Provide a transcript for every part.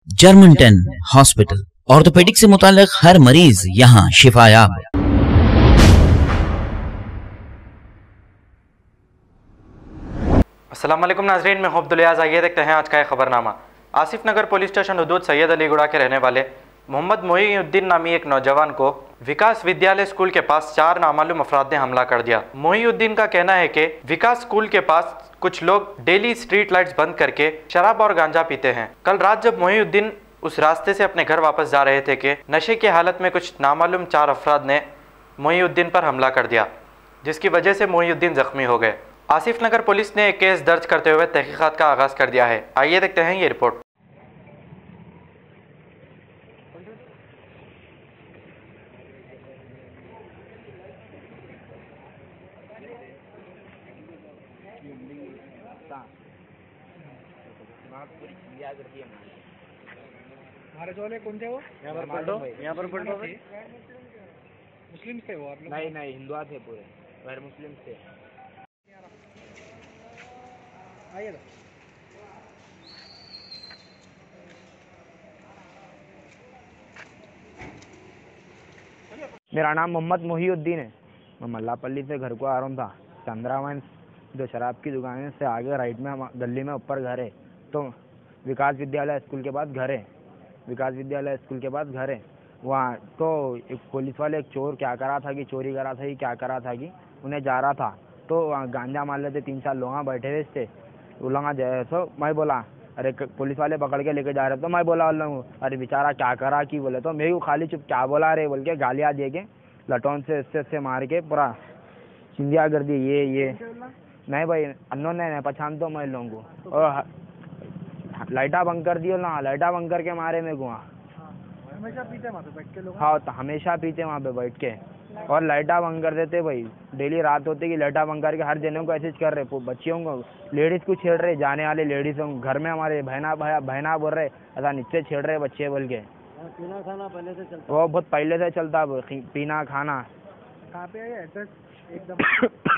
Germanton hospital, orthopaedic से मुताल्लिक हर मरीज यहाँ शिफायाब। अस्सलाम वालेकुम नाज़रीन, मैं अब्दुल। आइए देखते हैं आज का एक खबरनामा। आसिफ नगर पुलिस स्टेशन हदूद सैयद अलीगुड़ा के रहने वाले मोहम्मद मोहीउद्दीन नामी एक नौजवान को विकास विद्यालय स्कूल के पास 4 नामालूम अफराद ने हमला कर दिया। मोहीउद्दीन का कहना है कि विकास स्कूल के पास कुछ लोग डेली स्ट्रीट लाइट्स बंद करके शराब और गांजा पीते हैं। कल रात जब मोहीउद्दीन उस रास्ते से अपने घर वापस जा रहे थे कि नशे की हालत में कुछ नामालूम 4 अफराद ने मोहीउद्दीन पर हमला कर दिया, जिसकी वजह से मोहीउद्दीन जख्मी हो गए। आसिफ नगर पुलिस ने एक केस दर्ज करते हुए तहकीकात का आगाज कर दिया है। आइए देखते हैं ये रिपोर्ट। हमारे जो कौन थे वो यहाँ पर पढ़ दो मुस्लिम थे वो आप लोग? नहीं हिंदुआ थे पूरे, गैर मुस्लिम थे। आइए मेरा नाम मोहम्मद मोहीउद्दीन है। मैं मल्लापल्ली से घर को आ रहा था। चंद्रावन जो शराब की दुकान है से आगे राइट में गली में ऊपर घर है, तो विकास विद्यालय स्कूल के पास घर है। विकास विद्यालय स्कूल के पास घर है वहाँ। तो एक पुलिस वाले एक चोर क्या करा था कि चोरी करा था कि क्या करा था कि उन्हें जा रहा था, तो वहाँ गांजा मार लेते 3-4 लोग बैठे हुए थे। वो लोग तो मैं बोला अरे पुलिस वाले पकड़ के लेके जा रहे, तो मैं बोला अरे बेचारा क्या करा कि बोले, तो मैं खाली चुप क्या बोला रे बोल के गालियाँ दे के लटौन से इससे मार के पूरा चिंदिया कर दी। ये नहीं भाई अन्नों ने पहचान तो मैं लोगों को, और लाइटा बंद कर दियो ना, लाइटा बंद करके मारे मेरे को वहाँ। हमेशा पीते वहाँ पे बैठ के लोग? हाँ, तो हमेशा पीते वहाँ पे बैठ के, और लाइटा बंद कर देते भाई। डेली रात होती कि लाइटा बंद करके हर जने को ऐसे कर रहे, बच्चियों को लेडीज़ को छेड़ रहे, जाने वाले लेडीज़ों को घर में हमारे बहना बोल रहे ऐसा नीचे छेड़ रहे बच्चे बोल के। पीना खाना पहले से चलता? वो बहुत पहले से चलता पीना खाना। कहाँ पे है एड्रेस? एकदम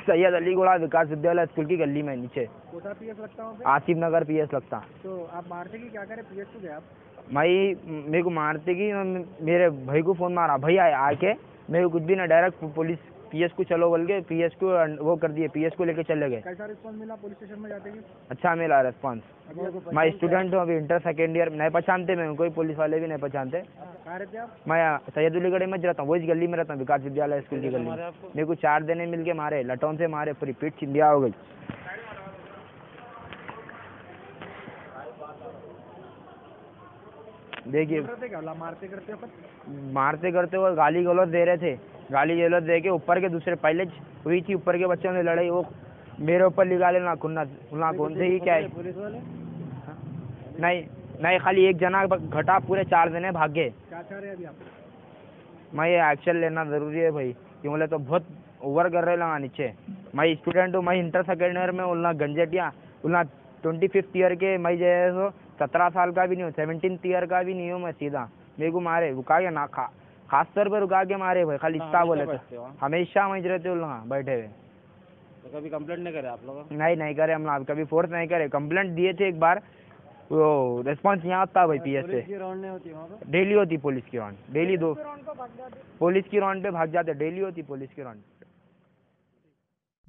सैयद अलीगुड़ा विकास विद्यालय स्कूल की गली में नीचे। कोटा पीएस लगता हूँ? आसिफ नगर पीएस लगता। तो आप मारते कि क्या करे? पीएस को गए आप? मेरे को मारते कि मेरे भाई को फ़ोन मारा, भैया आके मेरे को कुछ भी ना, डायरेक्ट पुलिस पीएस को चलो बोल के पीएस को वो कर दिए, पीएस को लेके चले गए। कैसा रिस्पॉन्स मिला पुलिस स्टेशन में जाते ही? अच्छा मिला रिस्पॉन्स। मैं स्टूडेंट हूँ अभी, इंटर सेकेंड ईयर। नहीं पहचानते मैं, कोई पुलिस वाले भी नहीं पहचानते। कहाँ रहते आप? मैं सैयद अलीगढ़ में रहता हूँ, वही गली में रहता हूँ, विकास विद्यालय स्कूल की गली में। मेरे को 4 दिन मिल के मारे, लटौन से मारे, पूरी पीठ चिंदिया हो गई। देखिए मारते करते हुए गाली गलौज दे रहे थे, गाली गलौज दे के ऊपर के दूसरे पहले हुई थी, ऊपर के बच्चों ने लड़ाई, वो मेरे ऊपर लिखा लेना खुन्ना कौन से ही क्या है। पुलिस वाले? नहीं खाली एक जना घटा, पूरे 4 जने भाग गए। क्या चाह रहे अभी आप? मैं ये एक्शन लेना ज़रूरी है भाई, कि बोले तो बहुत ओवर कर रहे लगा नीचे। मैं स्टूडेंट हूँ, मैं इंटर सेकेंड ईयर में उल्ला गंजेटिया उल्ला 25th ईयर के, मैं जो है सो 17 साल का भी नहीं हूँ, 17th ईयर का भी नहीं हूँ मैं। सीधा मेरे को मारे, रुका के ना खास तौर पर रुका के मारे भाई, खाली इतना बोले तो। हमेशा वहीं रहते हो लोग बैठे हुए। तो कभी कंप्लेंट नहीं करे आप लोग? नहीं करे हम लोग, कभी फोर्स नहीं करे। कंप्लेंट दिए थे एक बार, वो रिस्पॉन्स यहाँ आता भाई पीएस से। नहीं होती वहाँ पे? डेली होती पुलिस की रौंड, डेली 2 पुलिस की रौंड पे भाग जाते, डेली होती पुलिस की रौंड।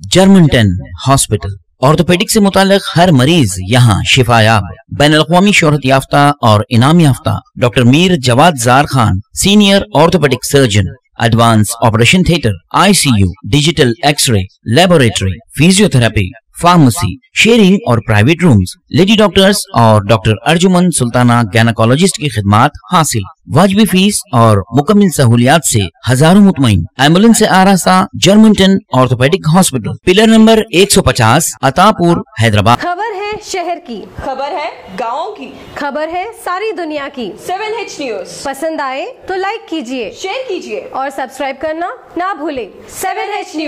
जर्मनटन हॉस्पिटल, ऑर्थोपेडिक से मुताल्लिक हर मरीज यहाँ शिफायाब। बैनुल-अक़वामी शोहरत याफ्ता और इनाम याफ्ता doctor Mir Jawad Zar Khan, senior orthopaedic surgeon, advance operation theatre, ICU, digital X ray, laboratory, physiotherapy, pharmacy, sharing और प्राइवेट रूम्स, लेडी डॉक्टर्स और डॉक्टर अर्जुमन सुल्ताना गायनेकोलॉजिस्ट की खिदमात हासिल। वाजिबी फीस और मुकम्मल सहूलियात से हजारों मुतमईन। एम्बुलेंस से आरास्ता Germanten orthopaedic hospital, pillar number 150, Attapur, Hyderabad. खबर है शहर की, खबर है गाँव की, खबर है सारी दुनिया की। 7H न्यूज पसंद आए तो लाइक कीजिए, शेयर कीजिए और सब्सक्राइब करना ना भूलें। 7H news.